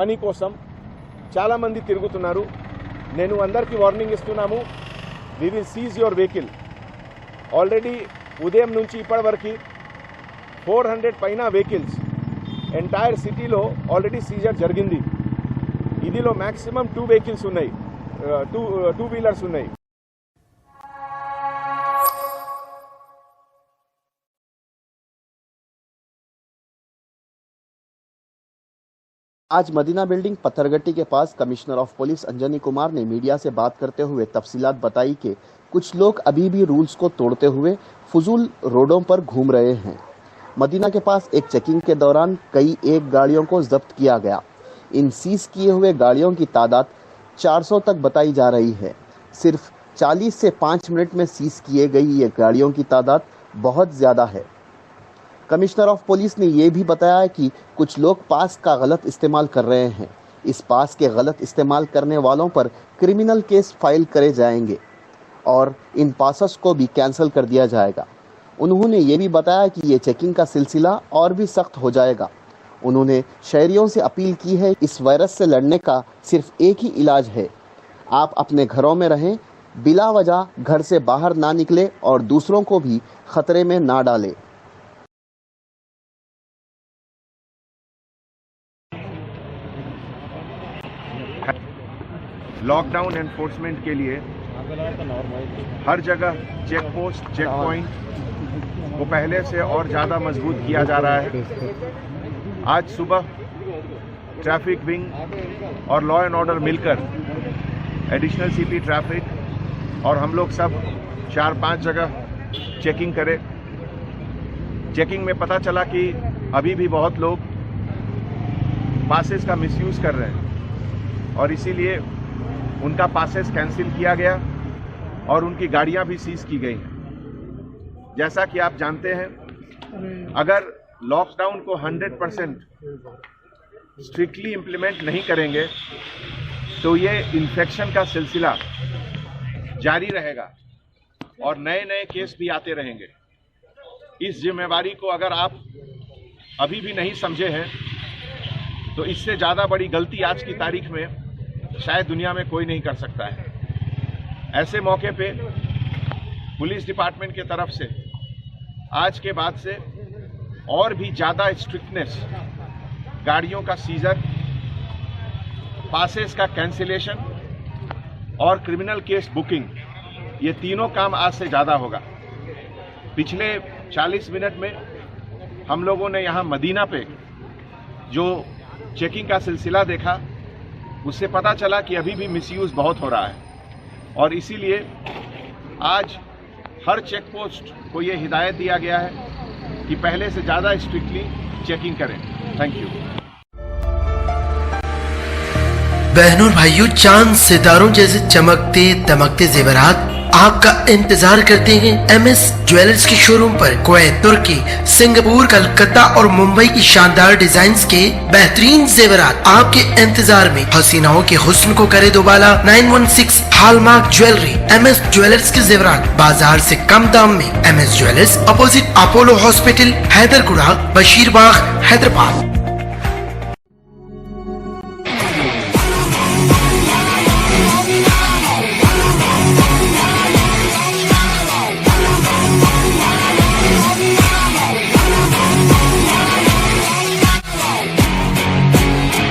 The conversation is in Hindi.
పని కోసం చాలా మంది తిరుగుతున్నారు. నేను అందరికీ వార్నింగ్ ఇస్తున్నాము, we will seize your vehicle. Already ఉదయం నుంచి ఇప్పటి వరకు 400 పైన వెహికల్స్ ఎంటైర్ సిటీలో ఆల్రెడీ సీజర్ జరిగింది. ఇదిలో మ్యాక్సిమం 2 వెహికల్స్ ఉన్నాయి, టూ వీలర్స్ ఉన్నాయి. आज मदीना बिल्डिंग पत्थरगट्टी के पास commissioner of police Anjani Kumar ने मीडिया से बात करते हुए तफसीलात बताई कि कुछ लोग अभी भी रूल्स को तोड़ते हुए फजूल रोडों पर घूम रहे हैं। मदीना के पास एक चेकिंग के दौरान कई एक गाड़ियों को जब्त किया गया। इन सीज किए हुए गाड़ियों की तादाद 400 तक बताई जा रही है। सिर्फ 40 से 5 मिनट में सीज किए गई ये गाड़ियों की तादाद बहुत ज्यादा है। कमिश्नर ऑफ पुलिस ने यह भी बताया कि कुछ लोग पास का गलत इस्तेमाल कर रहे हैं। इस पास के गलत इस्तेमाल करने वालों पर क्रिमिनल केस फाइल करे जाएंगे और इन पासस को भी कैंसिल कर दिया जाएगा। उन्होंने ये भी बताया कि ये चेकिंग का सिलसिला और भी सख्त हो जाएगा। उन्होंने शहरियों से अपील की है, इस वायरस से लड़ने का सिर्फ एक ही इलाज है, आप अपने घरों में रहें, बिला वजह घर से बाहर ना निकले और दूसरों को भी खतरे में ना डालें। लॉकडाउन एनफोर्समेंट के लिए हर जगह चेक पोस्ट, चेक पॉइंट को पहले से और ज़्यादा मजबूत किया जा रहा है। आज सुबह ट्रैफिक विंग और लॉ एंड ऑर्डर मिलकर एडिशनल सीपी ट्रैफिक और हम लोग सब 4-5 जगह चेकिंग करे। चेकिंग में पता चला कि अभी भी बहुत लोग पासेस का मिसयूज़ कर रहे हैं और इसीलिए उनका पासेस कैंसिल किया गया और उनकी गाड़ियां भी सीज की गई हैं। जैसा कि आप जानते हैं, अगर लॉकडाउन को 100% स्ट्रिक्टली इम्प्लीमेंट नहीं करेंगे तो ये इन्फेक्शन का सिलसिला जारी रहेगा और नए नए केस भी आते रहेंगे। इस जिम्मेवारी को अगर आप अभी भी नहीं समझे हैं तो इससे ज़्यादा बड़ी गलती आज की तारीख में शायद दुनिया में कोई नहीं कर सकता है। ऐसे मौके पे पुलिस डिपार्टमेंट की तरफ से आज के बाद से और भी ज़्यादा स्ट्रिक्टनेस, गाड़ियों का सीजर, पासेस का कैंसिलेशन और क्रिमिनल केस बुकिंग, ये तीनों काम आज से ज़्यादा होगा। पिछले 40 मिनट में हम लोगों ने यहाँ मदीना पे जो चेकिंग का सिलसिला देखा, उससे पता चला कि अभी भी मिसयूज़ बहुत हो रहा है और इसीलिए आज हर चेक पोस्ट को ये हिदायत दिया गया है कि पहले से ज़्यादा स्ट्रिक्टली चेकिंग करें। Thank you. बहनों और भाइयों, चांद सितारों जैसे चमकते दमकते जेवरात आपका इंतजार करते हैं MS ज्वेलर्स के शोरूम पर। कुवैत, तुर्की, सिंगापुर, कलकत्ता और मुंबई की शानदार डिजाइन्स के बेहतरीन जेवरात आपके इंतजार में। हसीनाओं के हुस्न को करे दोबाला। 916 हॉलमार्क ज्वेलरी। MS ज्वेलर्स के जेवरात बाजार से कम दाम में। MS jewellers, opposite Apollo hospital, Haiderpura, Basheerbagh, Hyderabad.